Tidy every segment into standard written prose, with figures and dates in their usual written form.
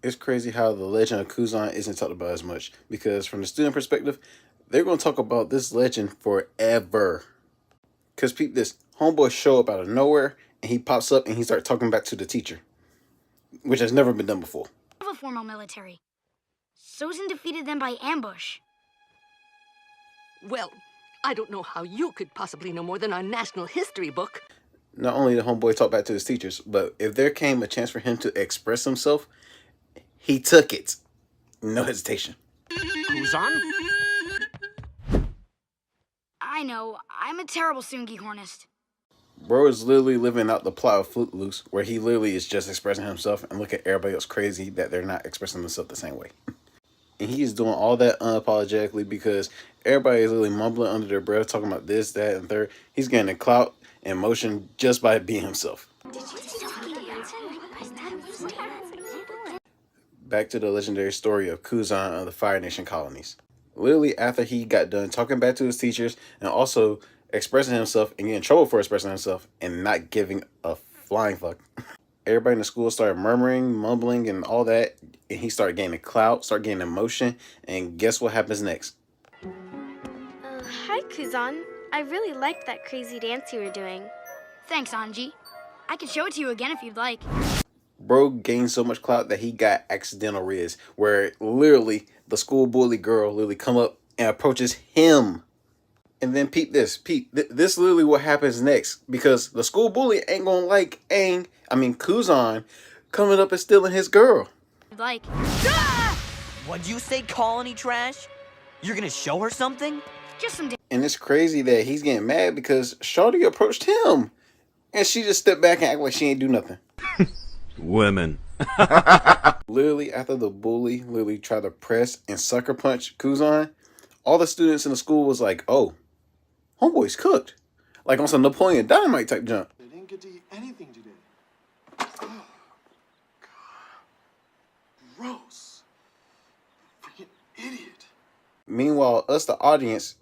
It's crazy how the legend of Kuzon isn't talked about as much because from the student perspective, they're going to talk about this legend forever. Because peep this, homeboy show up out of nowhere and he pops up and he starts talking back to the teacher, which has never been done before. Have a formal military. Sozin defeated them by ambush. Well, I don't know how you could possibly know more than our national history book. Not only did homeboy talk back to his teachers, but if there came a chance for him to express himself, he took it. No hesitation. Kuzon? I know, I'm a terrible Soongi Hornist. Bro is literally living out the plot of Footloose, where he literally is just expressing himself and look at everybody else crazy that they're not expressing themselves the same way. And he's doing all that unapologetically because everybody is literally mumbling under their breath, talking about this, that, and third. He's getting a clout and motion just by being himself. Back to the legendary story of Kuzon of the Fire Nation colonies. Literally after he got done talking back to his teachers and also expressing himself and getting in trouble for expressing himself and not giving a flying fuck. Everybody in the school started murmuring, mumbling, and all that. And he started gaining clout, started gaining emotion. And guess what happens next? Hi, Kuzon. I really liked that crazy dance you were doing. Thanks, Anji. I can show it to you again if you'd like. Bro gained so much clout that he got accidental riz, where literally the school bully girl literally come up and approaches him. And then peep this, this literally what happens next, because the school bully ain't gonna like Kuzon coming up and stealing his girl. Like, What'd you say, colony trash? You're gonna show her something? just some And it's crazy that he's getting mad because Shawty approached him. And she just stepped back and act like she ain't do nothing. Women. Literally, after the bully literally tried to press and sucker punch Kuzon, all the students in the school was like, oh, homeboy's cooked. Like on some Napoleon Dynamite type jump. They didn't get to eat anything today. Oh, God. Gross. Freaking idiot. Meanwhile, us, the audience,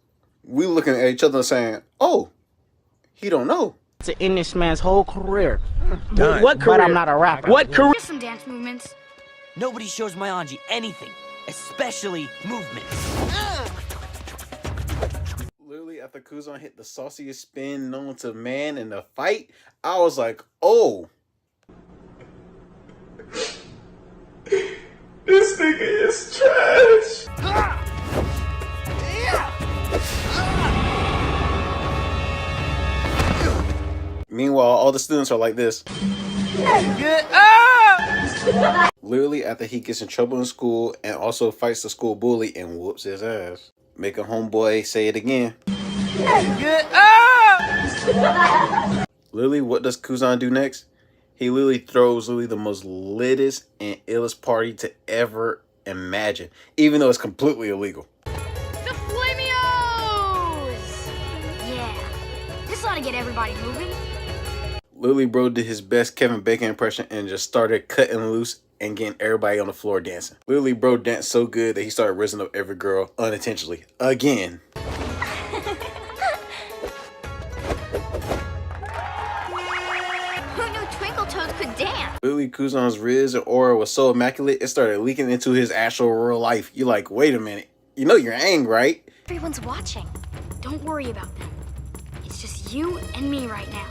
we looking at each other saying, oh, he don't know. To end this man's whole career. Done. What career? But I'm not a rapper. What career? just some dance movements. Nobody shows my Anji anything, especially movements. Literally, after Kuzon hit the sauciest spin known to man in the fight, I was like, oh. This nigga is trash. Meanwhile, all the students are like this. Literally, after he gets in trouble in school and also fights the school bully and whoops his ass, make a homeboy say it again. Literally, what does Kuzon do next? He literally throws literally the most littest and illest party to ever imagine, even though it's completely illegal. The Flamios! Yeah, this ought to get everybody moving. Literally, bro did his best Kevin Bacon impression and just started cutting loose and getting everybody on the floor dancing. Literally, bro danced so good that he started raising up every girl unintentionally. Again. Who knew Twinkle Toes could dance? Literally, Kuzon's riz and aura was so immaculate, it started leaking into his actual real life. You're like, wait a minute. You know you're angry, right? Everyone's watching. Don't worry about them. It's just you and me right now.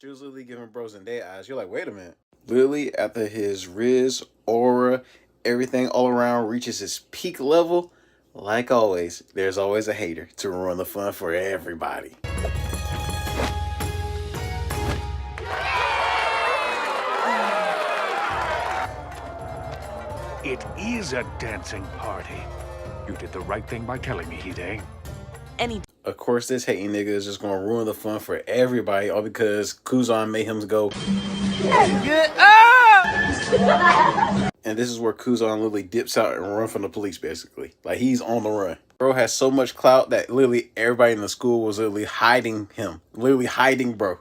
She was literally giving bros in their eyes. You're like, wait a minute. Literally, after his riz, aura, everything all around reaches its peak level, like always, there's always a hater to ruin the fun for everybody. It is a dancing party. You did the right thing by telling me, Hide. Of course, this hating nigga is just gonna ruin the fun for everybody, all because Kuzon made him go. And this is where Kuzon literally dips out and runs from the police, basically. Like, he's on the run. Bro has so much clout that literally everybody in the school was literally hiding him. Literally hiding bro.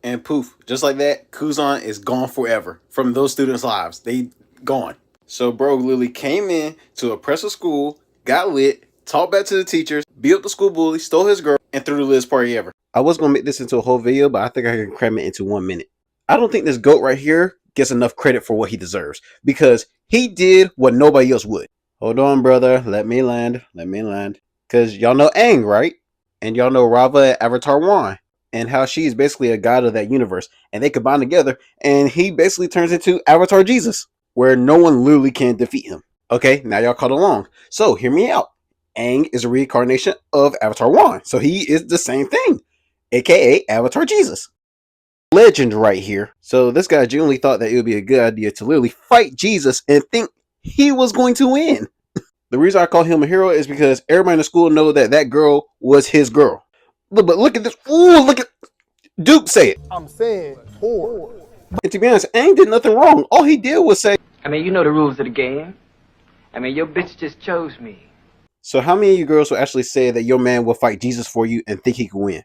And poof, just like that, Kuzon is gone forever from those students' lives. They gone. So bro literally came in to oppress a school, got lit, talked back to the teachers, beat up the school bully, stole his girl, and threw the latest party ever. I was gonna make this into a whole video, but I think I can cram it into 1 minute. I don't think this GOAT right here gets enough credit for what he deserves because he did what nobody else would. Hold on, brother. Let me land. Let me land. Because y'all know Aang, right? And y'all know Rava at Avatar 1 and how she's basically a god of that universe. And they combine together and he basically turns into Avatar Jesus, where no one literally can defeat him. Okay, now y'all caught along. So hear me out. Aang is a reincarnation of Avatar 1. So he is the same thing, aka Avatar Jesus. Legend right here. So this guy genuinely thought that it would be a good idea to literally fight Jesus and think he was going to win. The reason I call him a hero is because everybody in the school know that that girl was his girl. But look at this. Ooh, look at Duke say it. I'm saying whore. And to be honest, Aang did nothing wrong. All he did was say, I mean, you know the rules of the game. I mean, your bitch just chose me. so how many of you girls will actually say that your man will fight Jesus for you and think he can win?